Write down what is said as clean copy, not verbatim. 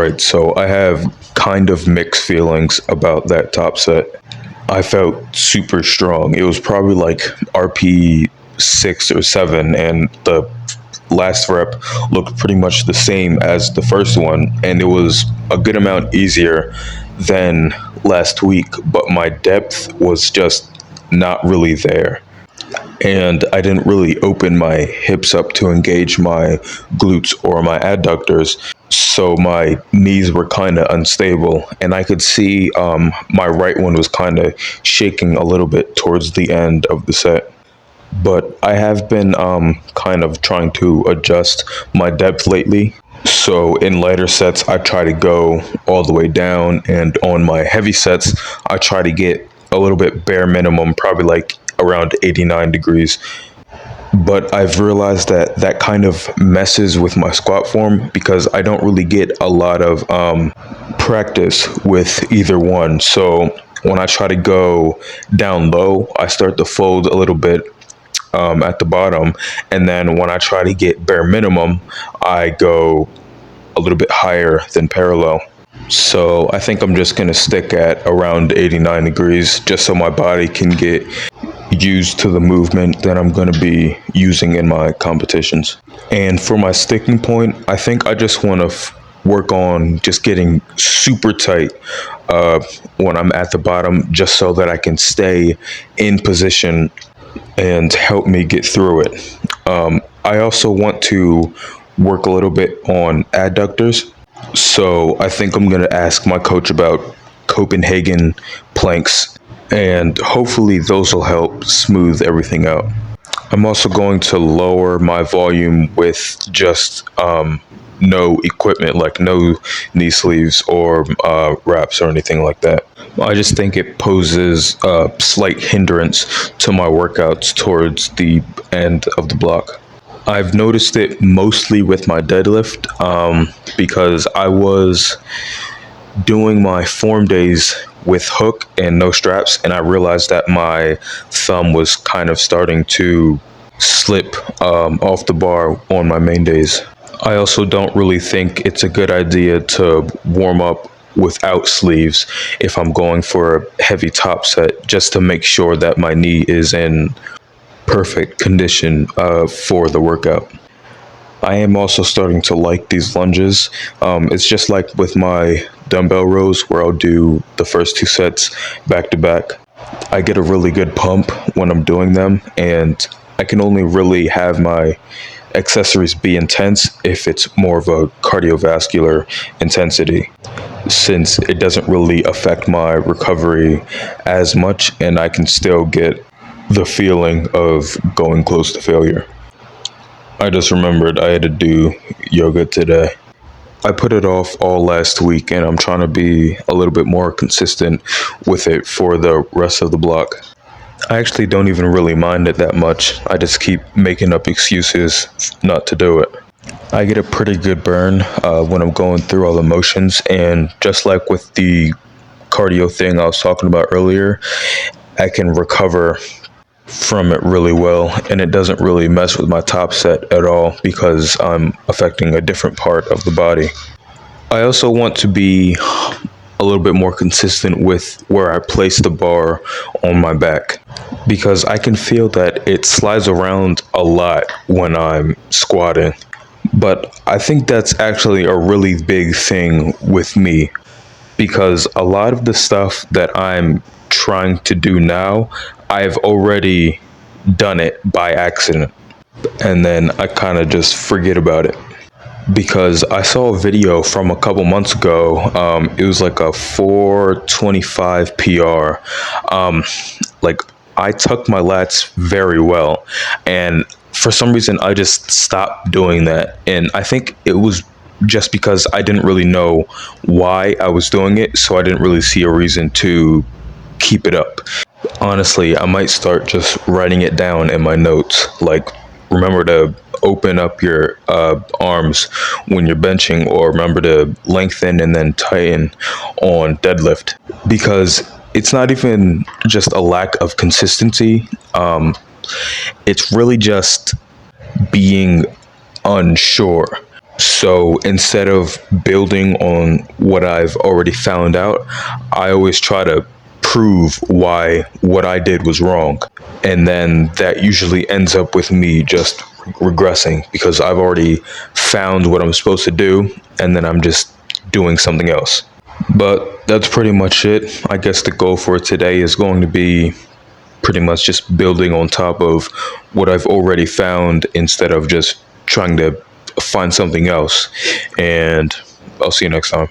Alright, so I have kind of mixed feelings about that top set. I felt super strong. It was probably like RP 6 or 7, and the last rep looked pretty much the same as the first one, and it was a good amount easier than last week, but my depth was just not really there. And I didn't really open my hips up to engage my glutes or my adductors, so my knees were kind of unstable, and I could see my right one was kind of shaking a little bit towards the end of the set. But I have been kind of trying to adjust my depth lately. So in lighter sets, I try to go all the way down, and on my heavy sets, I try to get a little bit bare minimum, probably like around 89 degrees. But I've realized that that kind of messes with my squat form because I don't really get a lot of practice with either one. So when I try to go down low, I start to fold a little bit at the bottom, and then when I try to get bare minimum, I go a little bit higher than parallel. So I think I'm just gonna stick at around 89 degrees just so my body can get used to the movement that I'm gonna be using in my competitions. And for my sticking point, I think I just want to work on just getting super tight when I'm at the bottom, just so that I can stay in position and help me get through it. I also want to work a little bit on adductors. So I think I'm going to ask my coach about Copenhagen planks, and hopefully those will help smooth everything out. I'm also going to lower my volume with just no equipment, like no knee sleeves or wraps or anything like that. I just think it poses a slight hindrance to my workouts towards the end of the block. I've noticed it mostly with my deadlift because I was doing my form days with hook and no straps, and I realized that my thumb was kind of starting to slip off the bar on my main days. I also don't really think it's a good idea to warm up without sleeves if I'm going for a heavy top set, just to make sure that my knee is in perfect condition for the workout. I am also starting to like these lunges. It's just like with my dumbbell rows where I'll do the first two sets back to back. I get a really good pump when I'm doing them, and I can only really have my accessories be intense if it's more of a cardiovascular intensity, since it doesn't really affect my recovery as much, and I can still get the feeling of going close to failure. I just remembered I had to do yoga today. I put it off all last week, and I'm trying to be a little bit more consistent with it for the rest of the block. I actually don't even really mind it that much. I just keep making up excuses not to do it. I get a pretty good burn when I'm going through all the motions, and just like with the cardio thing I was talking about earlier, I can recover from it really well, and it doesn't really mess with my top set at all because I'm affecting a different part of the body. I also want to be a little bit more consistent with where I place the bar on my back, because I can feel that it slides around a lot when I'm squatting. But I think that's actually a really big thing with me, because a lot of the stuff that I'm trying to do now, I've already done it by accident, and then I kind of just forget about it. Because I saw a video from a couple months ago. It was like a 425 PR. Like, I tucked my lats very well, and for some reason I just stopped doing that. And I think it was just because I didn't really know why I was doing it, so I didn't really see a reason to keep it up. Honestly, I might start just writing it down in my notes, like, remember to open up your arms when you're benching, or remember to lengthen and then tighten on deadlift, because it's not even just a lack of consistency. It's really just being unsure. So instead of building on what I've already found out, I always try to prove why what I did was wrong. And then that usually ends up with me just regressing because I've already found what I'm supposed to do and then I'm just doing something else. But that's pretty much it. I guess the goal for today is going to be pretty much just building on top of what I've already found instead of just trying to find something else. And I'll see you next time.